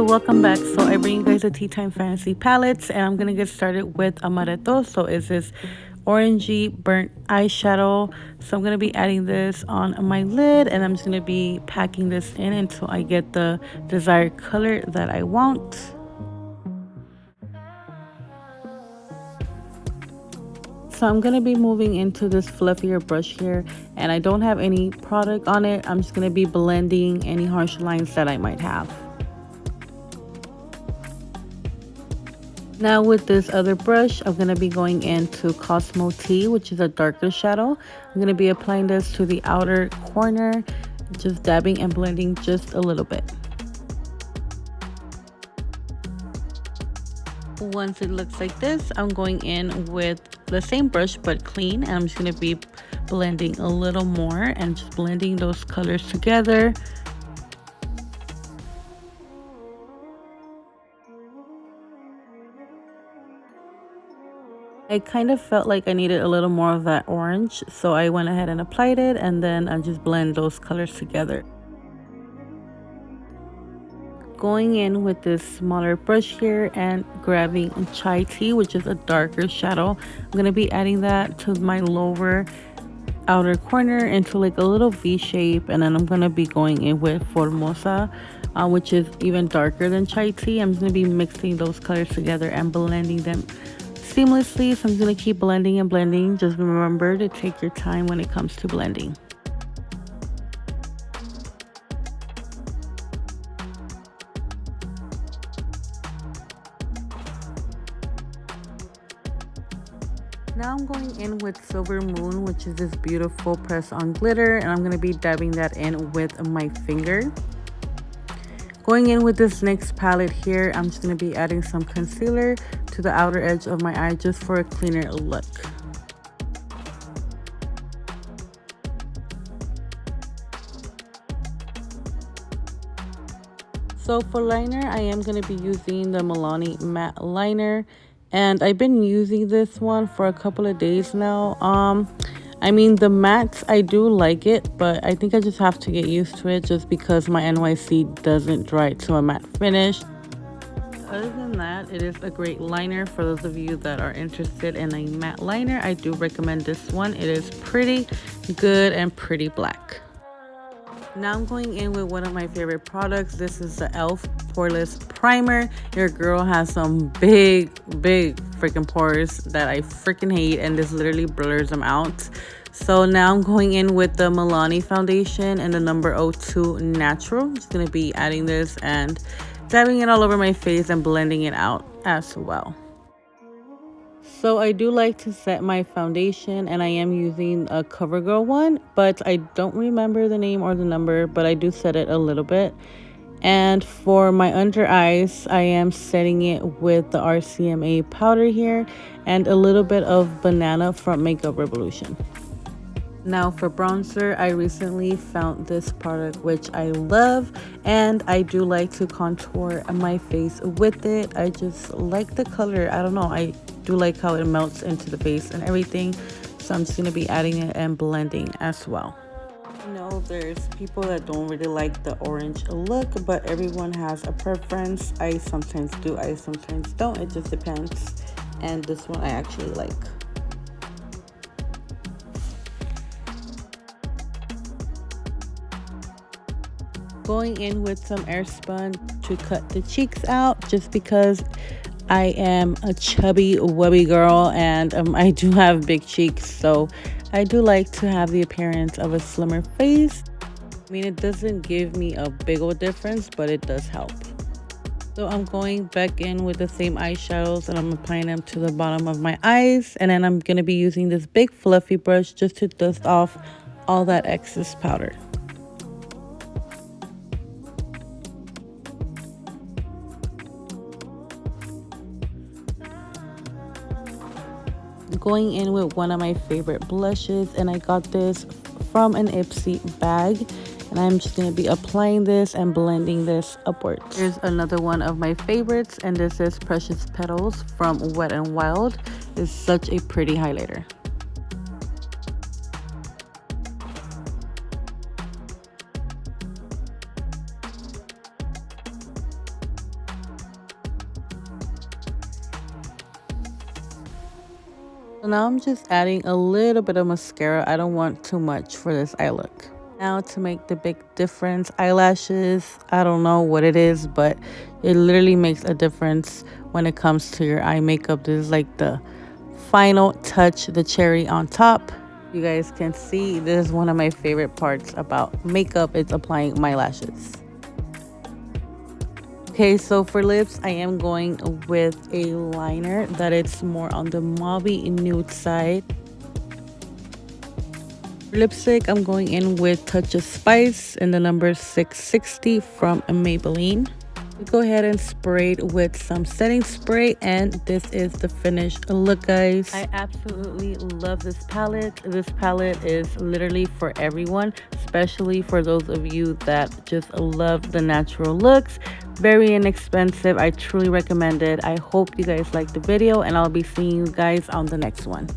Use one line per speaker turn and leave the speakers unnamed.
so welcome back. So I bring you guys the Teatime Fantasy palettes, and I'm gonna get started with Amaretto. So is this orangey burnt eyeshadow. So I'm gonna be adding this on my lid, and I'm just gonna be packing this in until I get the desired color that I want. So I'm going to be moving into this fluffier brush here, and I don't have any product on it. I'm just going to be blending any harsh lines that I might have. Now with this other brush, I'm going to be going into Cosmo T, which is a darker shadow. I'm going to be applying this to the outer corner, just dabbing and blending just a little bit. Once it looks like this, I'm going in with the same brush but clean, and I'm just going to be blending a little more and just blending those colors together. I kind of felt like I needed a little more of that orange, so I went ahead and applied it, and then I just blend those colors together. Going in with this smaller brush here and grabbing chai tea, which is a darker shadow. I'm going to be adding that to my lower outer corner into like a little V shape, and then I'm going to be going in with Formosa, which is even darker than chai tea. I'm just going to be mixing those colors together and blending them seamlessly. So I'm going to keep blending and blending. Just remember to take your time when it comes to blending. Now I'm going in with Silver Moon, which is this beautiful press-on glitter, and I'm going to be dabbing that in with my finger. Going in with this NYX palette here, I'm just going to be adding some concealer to the outer edge of my eye just for a cleaner look. So for liner, I am going to be using the Milani matte liner. And I've been using this one for a couple of days now. I mean, the mattes, I do like it, but I think I just have to get used to it just because my NYC doesn't dry to a matte finish. Other than that, it is a great liner. For those of you that are interested in a matte liner, I do recommend this one. It is pretty good and pretty black. Now I'm going in with one of my favorite products. This is the e.l.f. Poreless Primer. Your girl has some big freaking pores that I freaking hate, and this literally blurs them out. So now I'm going in with the Milani foundation and the number 02 Natural. I'm just going to be adding this and dabbing it all over my face and blending it out as well. So I do like to set my foundation, and I am using a CoverGirl one, but I don't remember the name or the number, but I do set it a little bit. And for my under eyes, I am setting it with the RCMA powder here and a little bit of Banana from Makeup Revolution. Now for bronzer, I recently found this product which I love, and I do like to contour my face with it. I just like the color. I don't know, I do like how it melts into the face and everything. So I'm just going to be adding it and blending as well. You know, there's people that don't really like the orange look, but everyone has a preference. I sometimes do, I sometimes don't. It just depends. And this one I actually like. Going in with some Airspun to cut the cheeks out, just because I am a chubby wubby girl, and I do have big cheeks, so I do like to have the appearance of a slimmer face. I mean, it doesn't give me a big old difference, but it does help. So I'm going back in with the same eyeshadows, and I'm applying them to the bottom of my eyes, and then I'm going to be using this big fluffy brush just to dust off all that excess powder. Going in with one of my favorite blushes, and I got this from an Ipsy bag, and I'm just going to be applying this and blending this upwards. Here's another one of my favorites, and this is Precious Petals from Wet n Wild. It's such a pretty highlighter. So now I'm just adding a little bit of mascara. I don't want too much for this eye look. Now to make the big difference, eyelashes, I don't know what it is, but it literally makes a difference when it comes to your eye makeup. This is like the final touch, the cherry on top. You guys can see this is one of my favorite parts about makeup. It's applying my lashes. Okay, so for lips, I am going with a liner that it's more on the mauvey nude side. For lipstick, I'm going in with Touch of Spice in the number 660 from Maybelline. Go ahead and spray it with some setting spray, and this is the finished look, guys. I absolutely love this palette. This palette is literally for everyone, especially for those of you that just love the natural looks. Very inexpensive. I truly recommend it. I hope you guys liked the video, and I'll be seeing you guys on the next one.